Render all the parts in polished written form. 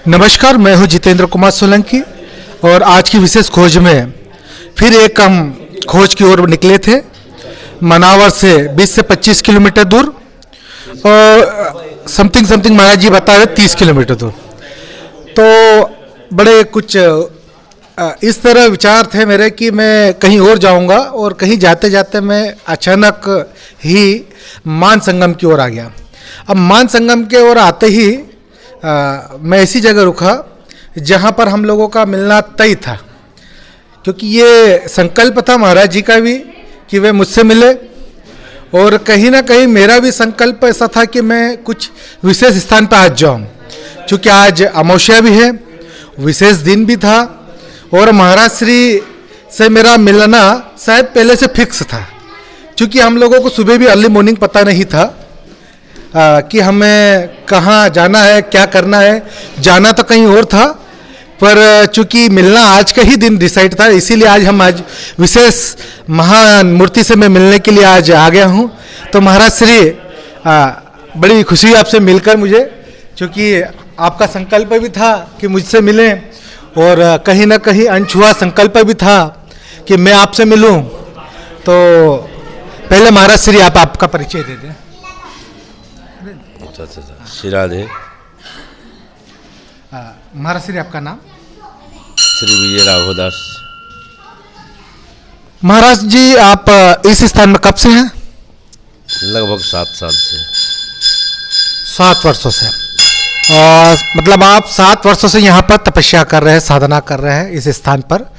नमस्कार, मैं हूं जितेंद्र कुमार सोलंकी और आज की विशेष खोज में फिर एक हम खोज की ओर निकले थे। मनावर से 20 से 25 किलोमीटर दूर और समथिंग महाराज जी बता रहे 30 किलोमीटर दूर। तो बड़े कुछ इस तरह विचार थे मेरे कि मैं कहीं और जाऊंगा और कहीं जाते जाते मैं अचानक ही मान संगम की ओर आ गया। अब मान संगम के ओर आते ही मैं ऐसी जगह रुका जहाँ पर हम लोगों का मिलना तय था, क्योंकि ये संकल्प था महाराज जी का भी कि वे मुझसे मिले और कहीं ना कहीं मेरा भी संकल्प ऐसा था कि मैं कुछ विशेष स्थान पर आज जाऊँ, क्योंकि आज अमावस्या भी है, विशेष दिन भी था और महाराज श्री से मेरा मिलना शायद पहले से फिक्स था, क्योंकि हम लोगों को सुबह भी अर्ली मॉर्निंग पता नहीं था कि हमें कहाँ जाना है, क्या करना है। जाना तो कहीं और था, पर चूंकि मिलना आज का ही दिन डिसाइड था, इसीलिए आज विशेष महान मूर्ति से मैं मिलने के लिए आज आ गया हूँ। तो महाराज श्री बड़ी खुशी हुई आपसे मिलकर मुझे, क्योंकि आपका संकल्प भी था कि मुझसे मिलें और कहीं ना कहीं अनछुआ संकल्प भी था कि मैं आपसे मिलूं। तो पहले महाराज श्री आप आपका परिचय दे दें। श्री राधे। महाराज श्री आपका नाम? श्री विजय राघवदास। महाराज जी आप इस स्थान में कब से हैं? लगभग 7 साल से। 7 वर्षों से। और मतलब आप 7 वर्षों से यहाँ पर तपस्या कर रहे हैं, साधना कर रहे हैं इस स्थान पर,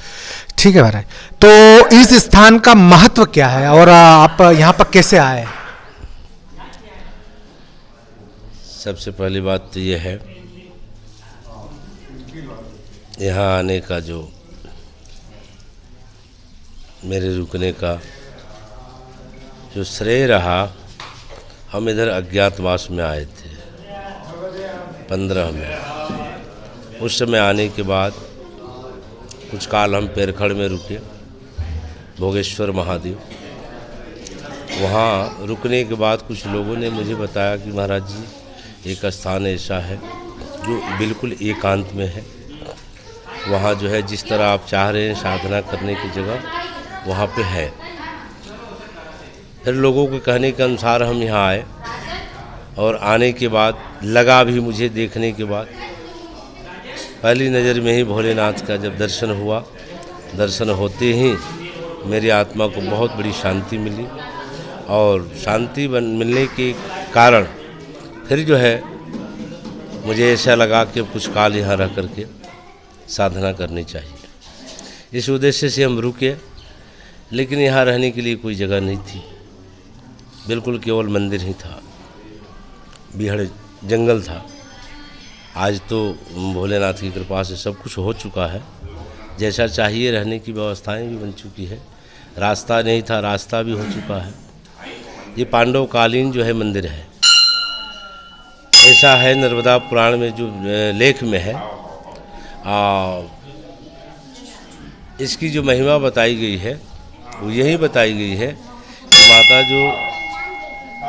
ठीक है महाराज। तो इस स्थान का महत्व क्या है और आप यहाँ पर कैसे आए? सबसे पहली बात तो यह है, यहाँ आने का जो मेरे रुकने का जो श्रेय रहा, हम इधर अज्ञातवास में आए थे 15 में। उस समय आने के बाद कुछ काल हम पेरखड़ में रुके, भोगेश्वर महादेव। वहाँ रुकने के बाद कुछ लोगों ने मुझे बताया कि महाराज जी एक स्थान ऐसा है जो बिल्कुल एकांत में है, वहाँ जो है जिस तरह आप चाह रहे हैं साधना करने की जगह वहाँ पे है। फिर लोगों के कहने के अनुसार हम यहाँ आए और आने के बाद लगा भी मुझे, देखने के बाद पहली नज़र में ही भोलेनाथ का जब दर्शन हुआ, दर्शन होते ही मेरी आत्मा को बहुत बड़ी शांति मिली और शांति मिलने के कारण फिर जो है मुझे ऐसा लगा कि कुछ काल यहाँ रह करके साधना करनी चाहिए। इस उद्देश्य से हम रुके, लेकिन यहाँ रहने के लिए कोई जगह नहीं थी, बिल्कुल केवल मंदिर ही था, बिहड़ जंगल था। आज तो भोलेनाथ की कृपा से सब कुछ हो चुका है, जैसा चाहिए रहने की व्यवस्थाएं भी बन चुकी है, रास्ता नहीं था रास्ता भी हो चुका है। ये पांडवकालीन जो है मंदिर है, ऐसा है नर्मदा पुराण में जो लेख में है। इसकी जो महिमा बताई गई है वो यही बताई गई है कि माता जो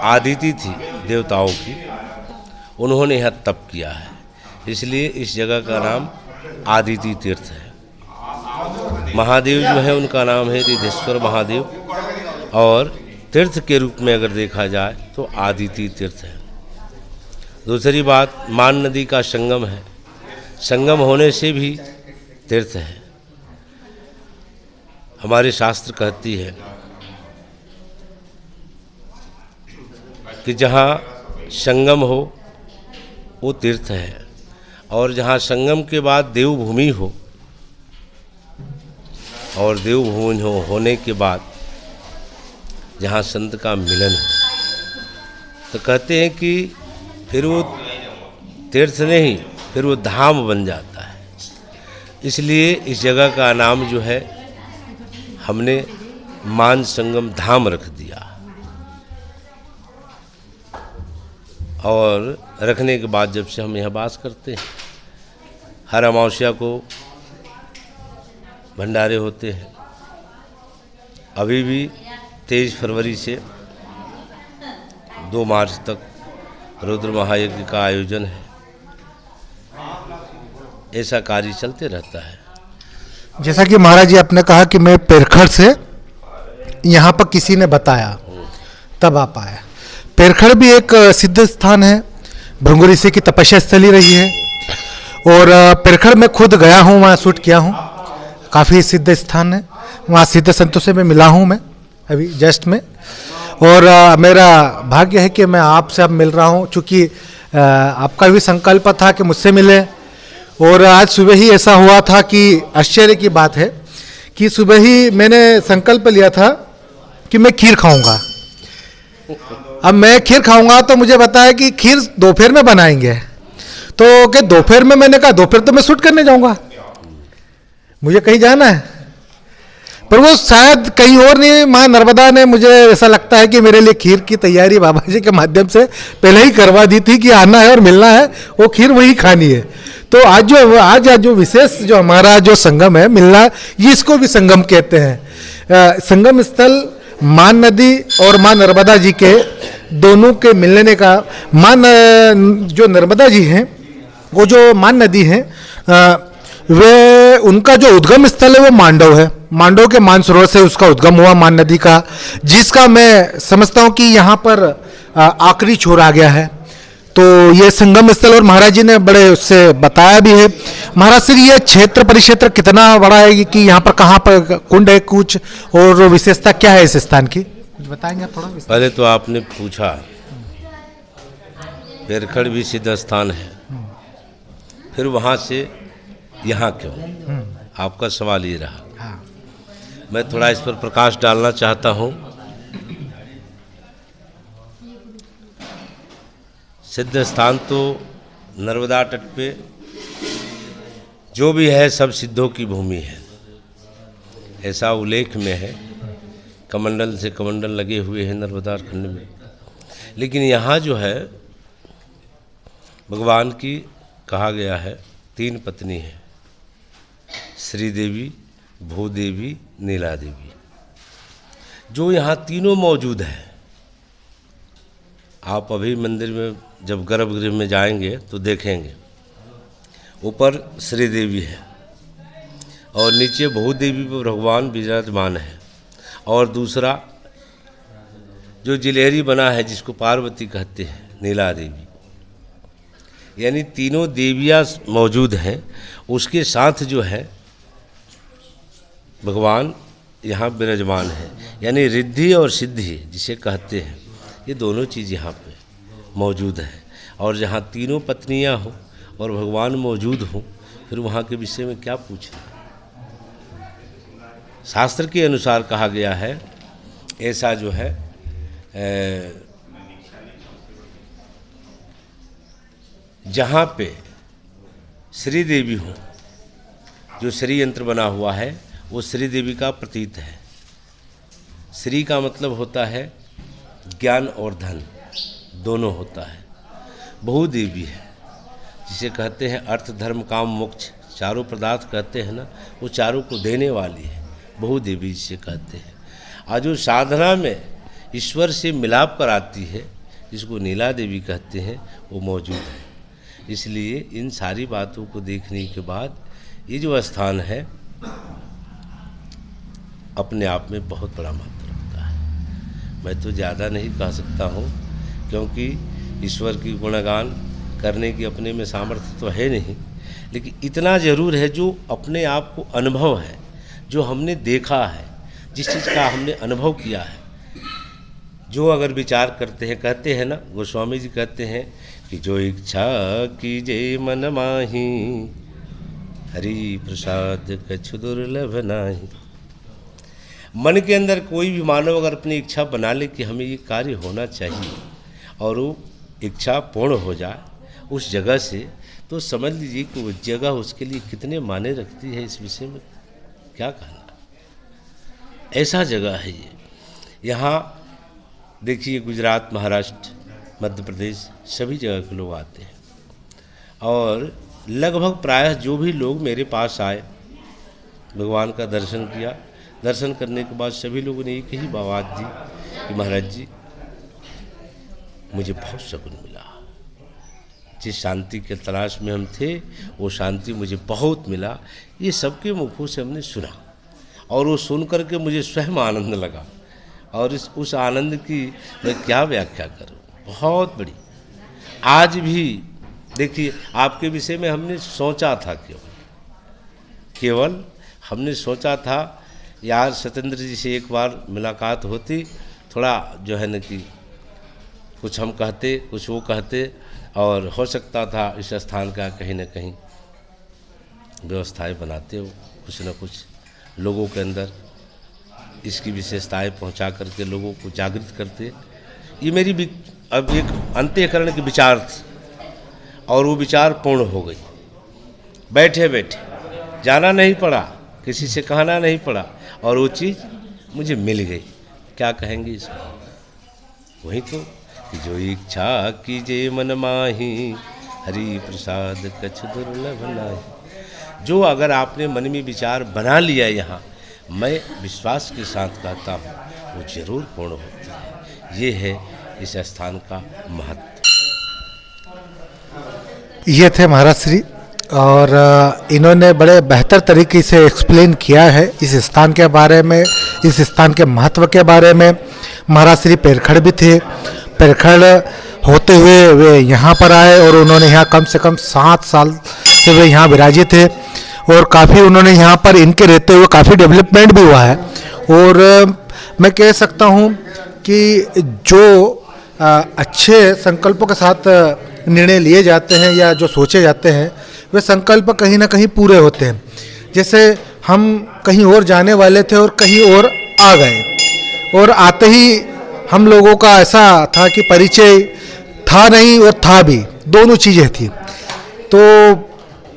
आदिति थी देवताओं की, उन्होंने यहाँ तप किया है, इसलिए इस जगह का नाम आदिति तीर्थ है। महादेव जो है उनका नाम है रिद्धेश्वर महादेव और तीर्थ के रूप में अगर देखा जाए तो आदिति तीर्थ है। दूसरी बात, मान नदी का संगम है, संगम होने से भी तीर्थ है। हमारे शास्त्र कहती है कि जहाँ संगम हो वो तीर्थ है, और जहाँ संगम के बाद देवभूमि हो और देवभूमि होने के बाद जहाँ संत का मिलन हो, तो कहते हैं कि फिर वो तीर्थ नहीं, फिर वो धाम बन जाता है। इसलिए इस जगह का नाम जो है हमने मान संगम धाम रख दिया, और रखने के बाद जब से हम यहाँ वास करते हैं, हर अमावस्या को भंडारे होते हैं। अभी भी 23 फरवरी से 2 मार्च तक रुद्र महायज्ञ का आयोजन है। ऐसा कार्य चलते रहता है। जैसा कि महाराज जी आपने कहा कि मैं पेरखड़ से यहाँ पर किसी ने बताया तब आप आया। पेरखड़ भी एक सिद्ध स्थान है, भृंगु ऋषि की तपस्या स्थली रही है। और पेरखड़ में खुद गया हूँ, वहाँ शूट किया हूँ, काफ़ी सिद्ध स्थान है। वहाँ सिद्ध संतों से मैं मिला हूँ मैं अभी जस्ट में। और मेरा भाग्य है कि मैं आपसे अब मिल रहा हूँ, चूँकि आपका भी संकल्प था कि मुझसे मिले। और आज सुबह ही ऐसा हुआ था कि आश्चर्य की बात है कि सुबह ही मैंने संकल्प लिया था कि मैं खीर खाऊंगा। अब मैं खीर खाऊंगा तो मुझे बताया कि खीर दोपहर में बनाएंगे, तो कि दोपहर में, मैंने कहा दोपहर तो मैं शूट करने जाऊंगा, मुझे कहीं जाना है। पर वो शायद कहीं और नहीं, माँ नर्मदा ने, मुझे ऐसा लगता है कि मेरे लिए खीर की तैयारी बाबा जी के माध्यम से पहले ही करवा दी थी कि आना है और मिलना है, वो खीर वही खानी है। तो आज जो विशेष जो हमारा जो संगम है मिलना, ये इसको भी संगम कहते हैं। संगम स्थल मान नदी और माँ नर्मदा जी के दोनों के मिलने का। जो नर्मदा जी हैं, वो जो मान नदी हैं, वे उनका जो उद्गम स्थल है वो मांडव है। मांडव के मानसरोवर से उसका उद्गम हुआ मान नदी का, जिसका मैं समझता हूँ कि यहाँ पर आखिरी छोर आ गया है। तो ये संगम स्थल, और महाराज जी ने बड़े उससे बताया भी है। महाराज सर, ये क्षेत्र परिक्षेत्र कितना बड़ा है कि यहाँ पर कहाँ पर कुंड है कुछ, और विशेषता क्या है इस स्थान की, कुछ बताएंगे आप थोड़ा? पहले तो आपने पूछा पेरखड़ भी सिद्ध स्थान है, फिर वहाँ से यहाँ क्यों, आपका सवाल ये रहा। मैं थोड़ा इस पर प्रकाश डालना चाहता हूँ। सिद्ध स्थान तो नर्मदा तट पे जो भी है सब सिद्धों की भूमि है, ऐसा उल्लेख में है। कमंडल से कमंडल लगे हुए हैं नर्मदा खंड में। लेकिन यहाँ जो है भगवान की कहा गया है 3 पत्नी हैं, श्रीदेवी, भूदेवी, नीला देवी, जो यहाँ तीनों मौजूद है। आप अभी मंदिर में जब गर्भगृह में जाएंगे तो देखेंगे ऊपर श्रीदेवी है और नीचे भूदेवी पर भगवान विराजमान है, और दूसरा जो जिलेहरी बना है जिसको पार्वती कहते हैं, नीला देवी, यानी तीनों देवियाँ मौजूद हैं। उसके साथ जो है भगवान यहाँ विराजमान है, यानी रिद्धि और सिद्धि जिसे कहते हैं, ये दोनों चीज़ यहाँ पे मौजूद है। और जहाँ तीनों पत्नियाँ हों और भगवान मौजूद हों, फिर वहाँ के विषय में क्या पूछना। शास्त्र के अनुसार कहा गया है, ऐसा जो है जहाँ पे श्री देवी हो, जो श्री यंत्र बना हुआ है वो श्री देवी का प्रतीक है। श्री का मतलब होता है ज्ञान और धन दोनों होता है। बहुदेवी है जिसे कहते हैं अर्थ धर्म काम मोक्ष, चारों पदार्थ कहते हैं ना, वो चारों को देने वाली है, बहुदेवी जिसे कहते हैं। आज जो साधना में ईश्वर से मिलाप कराती है, जिसको नीला देवी कहते हैं, वो मौजूद है। इसलिए इन सारी बातों को देखने के बाद ये जो स्थान है अपने आप में बहुत बड़ा महत्व रखता है। मैं तो ज़्यादा नहीं कह सकता हूँ, क्योंकि ईश्वर की गुणगान करने की अपने में सामर्थ्य तो है नहीं, लेकिन इतना ज़रूर है जो अपने आप को अनुभव है, जो हमने देखा है, जिस चीज़ का हमने अनुभव किया है, जो अगर विचार करते हैं, कहते हैं ना, गोस्वामी जी कहते हैं कि जो इच्छा कीजे मन माही, हरि प्रसाद कछु दुर्लभ नाही। मन के अंदर कोई भी मानव अगर अपनी इच्छा बना ले कि हमें ये कार्य होना चाहिए और वो इच्छा पूर्ण हो जाए उस जगह से, तो समझ लीजिए कि वो जगह उसके लिए कितने मायने रखती है, इस विषय में क्या कहना। ऐसा जगह है ये। यहाँ देखिए गुजरात, महाराष्ट्र, मध्य प्रदेश, सभी जगह के लोग आते हैं, और लगभग प्रायः जो भी लोग मेरे पास आए, भगवान का दर्शन किया, दर्शन करने के बाद सभी लोगों ने एक ही बात दी कि महाराज जी मुझे बहुत सुकून मिला। जिस शांति के तलाश में हम थे वो शांति मुझे बहुत मिला। ये सबके मुखों से हमने सुना और वो सुन कर के मुझे स्वयं आनंद लगा और उस आनंद की मैं क्या व्याख्या करूं, बहुत बड़ी। आज भी देखिए आपके विषय में हमने सोचा था, केवल हमने सोचा था यार सत्येंद्र जी से एक बार मुलाकात होती, थोड़ा जो है न कि कुछ हम कहते कुछ वो कहते और हो सकता था इस स्थान का कहीं न कहीं व्यवस्थाएं बनाते हो, कुछ न कुछ लोगों के अंदर इसकी विशेषताएं पहुंचा करके लोगों को जागृत करते। ये मेरी अब एक अंतःकरण के विचार थी और वो विचार पूर्ण हो गई। बैठे बैठे जाना नहीं पड़ा, किसी से कहना नहीं पड़ा और वो चीज़ मुझे मिल गई। क्या कहेंगे इसको? वही तो कि जो इच्छा कीजिए मन माही, हरि प्रसाद कछ दुर्लभ नाही। जो अगर आपने मन में विचार बना लिया यहाँ, मैं विश्वास के साथ कहता हूँ वो जरूर पूर्ण होती है। ये है इस स्थान का महत्व। ये थे महाराज श्री और इन्होंने बड़े बेहतर तरीके से एक्सप्लेन किया है इस स्थान के बारे में, इस स्थान के महत्व के बारे में। महाराज श्री पेरखड़ भी थे, पेरखड़ होते हुए वे यहाँ पर आए और उन्होंने यहाँ कम से कम 7 साल से वे यहाँ विराजित थे और काफ़ी उन्होंने यहाँ पर इनके रहते हुए काफ़ी डेवलपमेंट भी हुआ है। और मैं कह सकता हूँ कि जो अच्छे संकल्पों के साथ निर्णय लिए जाते हैं या जो सोचे जाते हैं वे संकल्प कहीं ना कहीं पूरे होते हैं। जैसे हम कहीं और जाने वाले थे और कहीं और आ गए और आते ही हम लोगों का ऐसा था कि परिचय था नहीं और था भी, दोनों चीज़ें थी। तो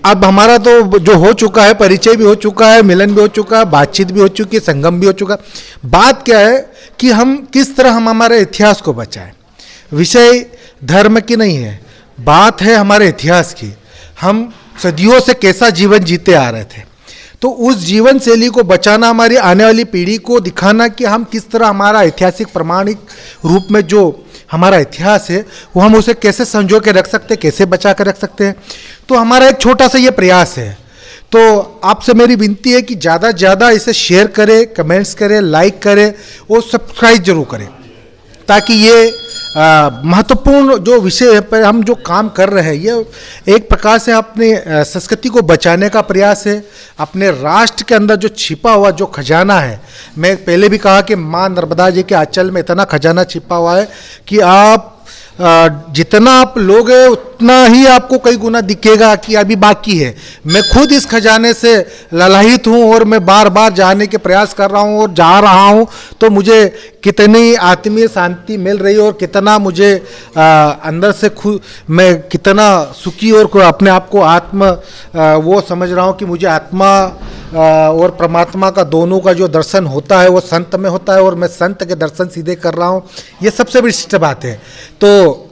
अब हमारा तो जो हो चुका है, परिचय भी हो चुका है, मिलन भी हो चुका है, बातचीत भी हो चुकी है, संगम भी हो चुका है। बात क्या है कि हम किस तरह हम हमारे इतिहास को बचाएं। विषय धर्म की नहीं है, बात है हमारे इतिहास की। हम सदियों से कैसा जीवन जीते आ रहे थे, तो उस जीवन शैली को बचाना, हमारी आने वाली पीढ़ी को दिखाना कि हम किस तरह हमारा ऐतिहासिक प्रमाणिक रूप में जो हमारा इतिहास है वो हम उसे कैसे संजो के रख सकते हैं, कैसे बचा कर रख सकते हैं। तो हमारा एक छोटा सा ये प्रयास है। तो आपसे मेरी विनती है कि ज़्यादा से ज़्यादा इसे शेयर करें, कमेंट्स करें, लाइक करें और सब्सक्राइब जरूर करें, ताकि ये महत्वपूर्ण जो विषय पर हम जो काम कर रहे हैं ये एक प्रकार से अपनी संस्कृति को बचाने का प्रयास है। अपने राष्ट्र के अंदर जो छिपा हुआ जो खजाना है, मैं पहले भी कहा कि माँ नर्मदा जी के आंचल में इतना खजाना छिपा हुआ है कि आप जितना आप लोगे उतना ही आपको कई गुना दिखेगा कि अभी बाकी है। मैं खुद इस खजाने से ललाहित हूँ और मैं बार बार जाने के प्रयास कर रहा हूँ और जा रहा हूँ, तो मुझे कितनी आत्मीय शांति मिल रही है और कितना मुझे अंदर से खुद मैं कितना सुखी और अपने आप को आत्म वो समझ रहा हूँ कि मुझे आत्मा और परमात्मा का दोनों का जो दर्शन होता है वो संत में होता है और मैं संत के दर्शन सीधे कर रहा हूँ। ये सबसे विशिष्ट बात है। तो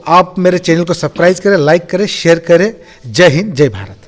आप मेरे चैनल को सब्सक्राइब करें, लाइक करें, शेयर करें। जय हिंद, जय भारत।